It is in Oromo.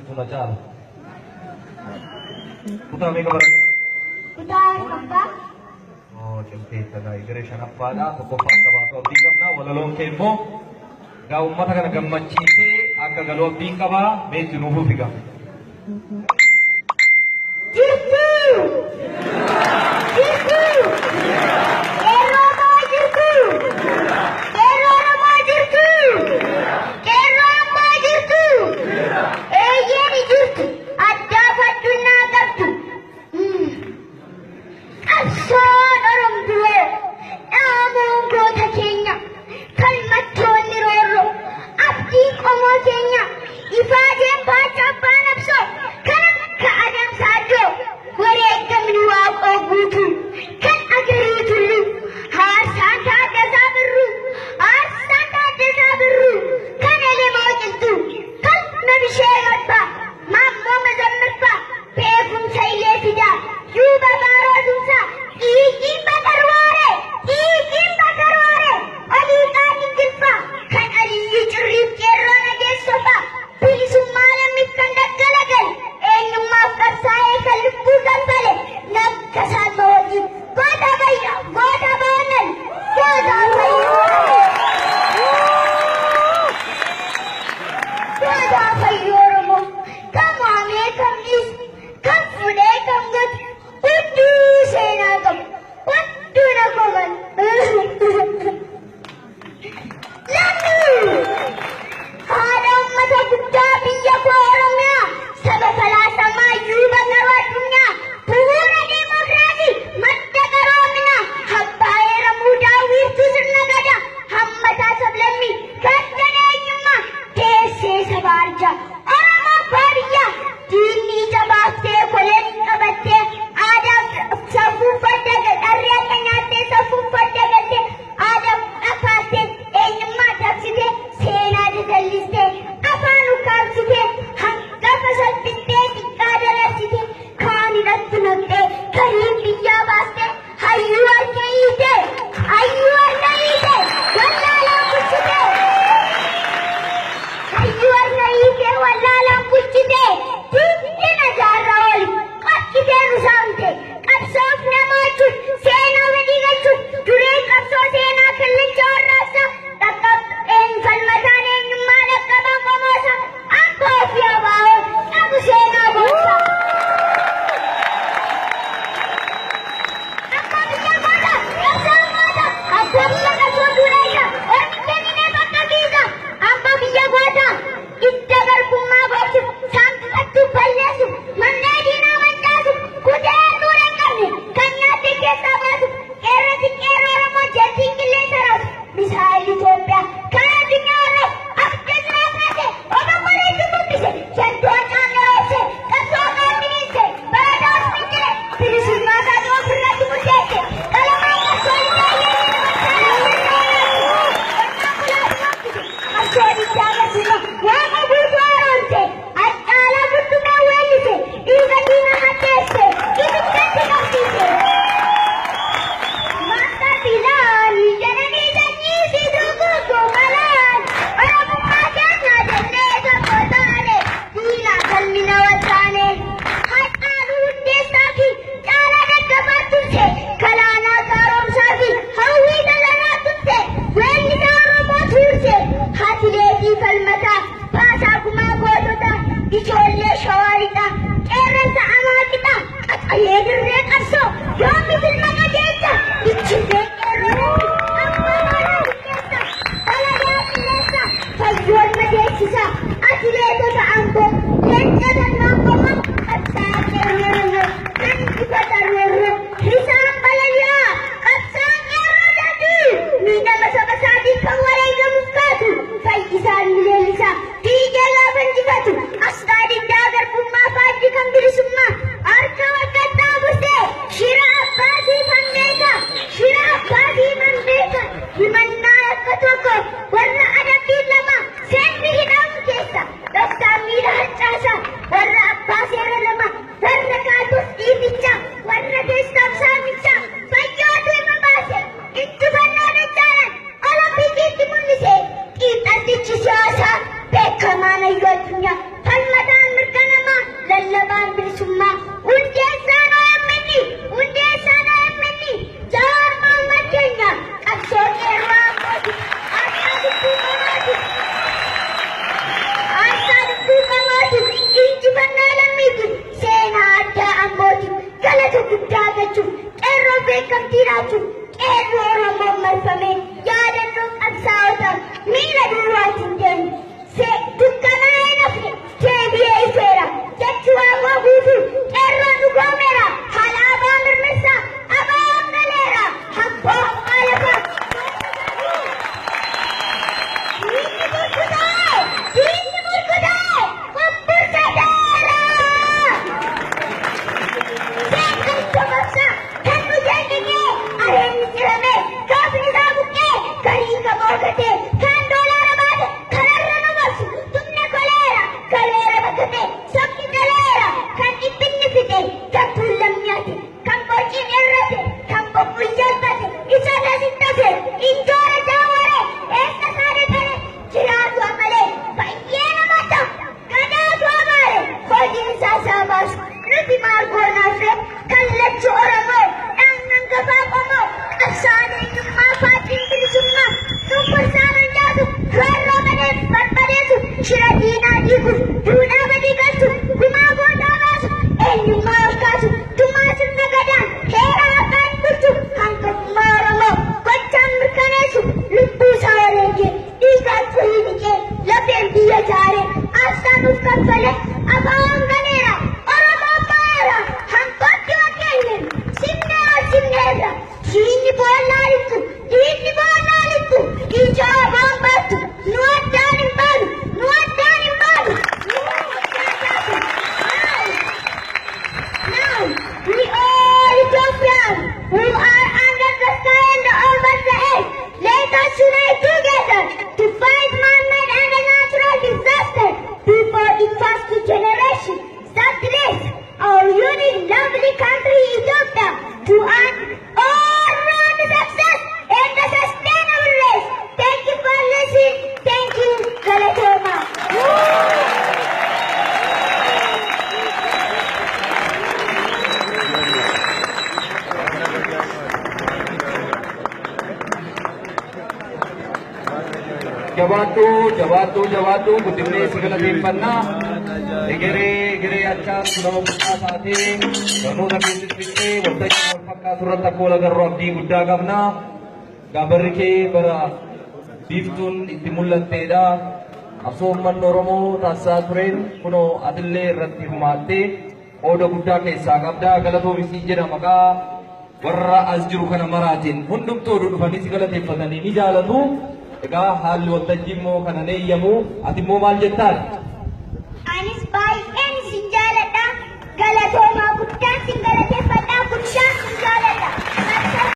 तुला चाल putra may kabar Udahan ka ba? oh siyempre taga igreja na pada kukupan ka ba to tingkap na walalong tempo ga ummata kana gammachise akka galoo tingka ba me junubu figa Jirtu! Jirtu! Kero mo jirtu! Kero mo jirtu! Kero mo jirtu! Eeyyeni jirtu! Addaafadhu naa qabdu! Qabsoon Oromduree dhaamuun goota keenya kalmattoonni roorroo abdii qomoo keenya ifaajeen baachaa abbaan absoo kan akka adamsaa iddoo wareegamni waaqoo guutu kan agarii tullu haarsaan taaddasaa birruu haarsaan taaddasaa birruu kan elemoo qilxuu kan nabishee gadbaa maammoo mazammirfaa beekumsa illee fidaa yuuba baarootumsaa dhiigiin bakarwaare olii qaanii gilfaa kan aliyyi cirriif qeerroo nageessofaa bilisummaa lammiif kan daggalagal eenyummaaf qabsaa'ee kan lubbuu galfale naggasaan ma wajjin goota bayya goota boonan goota fayyoo oromoo kan waamee kan dhiisu kan fuudhee kan gatu hunduu seenaa qabu hunduu na qoman haadha ummata guddaa biyya koo oromiyaa saba falaasamaa yuuba garuu addunyaa bu'uura diimokiraasii madda qaroominaa abbaa eeramuu daawwiirtuu sirna gadaa hammataa sablammii gadda eenyummaa teessee saba arjaa guddaa gachuuf qeerroo beekamtii laachuuf qeerroo Oromoo marfame yaadannoo qabsaa'otaaf miila duwwaatiin deemu. Dukkanaa hin hafne deebi'ee ifeera jechi waaqoo guutuu qeerroon dhugoomeera haala abaa mirmirsaa abaan galeera habboo abbaa lafaa. Diinni murkutaa'e qophuusaadhaara. Seekan sobobsaa kan nu jaallatee areenni cirame gaafni isaa buqqee garii gamoo gatee kan doolaara baate kanarra nu marsu tumne koleera galeera bakate sabni galeera kan dhibbinni fite gattuun lammiyaate kan bociin irrate kan bobbuun jalbate isa nasittase injoora jaaware eessa saade tane jiraatu amalee baay'ee namata gadaatu amaare hojiin isaa isaa baasu nuti maal goonaafe kallachi Oromoo dhaannan gabaa qomoo qabsaan eenyummaa faatiin bilisummaa dubbirsaa manjaatu roorroo malee barbadeessu shira diinaa diiguuf duudhaa badii galchu gumaa boodaa baasu eenyummaa ol kaasu dummaa sirna gadaan heeraa abbaan bulchu hanqummaa Oromoo gochaan mirkaneessu lubbuu isaa wareegee dhiigaan furii dhiqee lafeen biyya jaare aarsaa nuuf kaffale abaan galeera Oromoo baara hanqootti wakkeeyne simneerra diinni boonnaalittu ija abaan baattu nu addaan hin baanu Now, we all Ethiopians who are under the sky and over the earth, let us unite together to fight man-made and a natural disaster before it falls to generation that race our unique, lovely country Ethiopia to an all-round success and a sustainable race. Thank you for listening. Thank you, Galatoma. jabaatu guddifnee si galateeffannaa egeree achaa sunama guddaa taatee barnoota keessatti fixee waltajjii wal fakkaatu irratti akka wal agarru abdii guddaa qabna. Gaabarri kee bara biiftuun itti mul'atteedha. Qabsoo uummanni Oromoo taasisaa tureen kunoo atillee irratti hirmaattee qooda guddaa keessaa qabda. Galatoomisii jedha maqaa warra as jiru kana maraatiin hundumtuu dhufanii si galateeffatanii ni jaalatu. Egaa haalli waltajjii immoo kana eeyyamu ati immoo maal jettaan?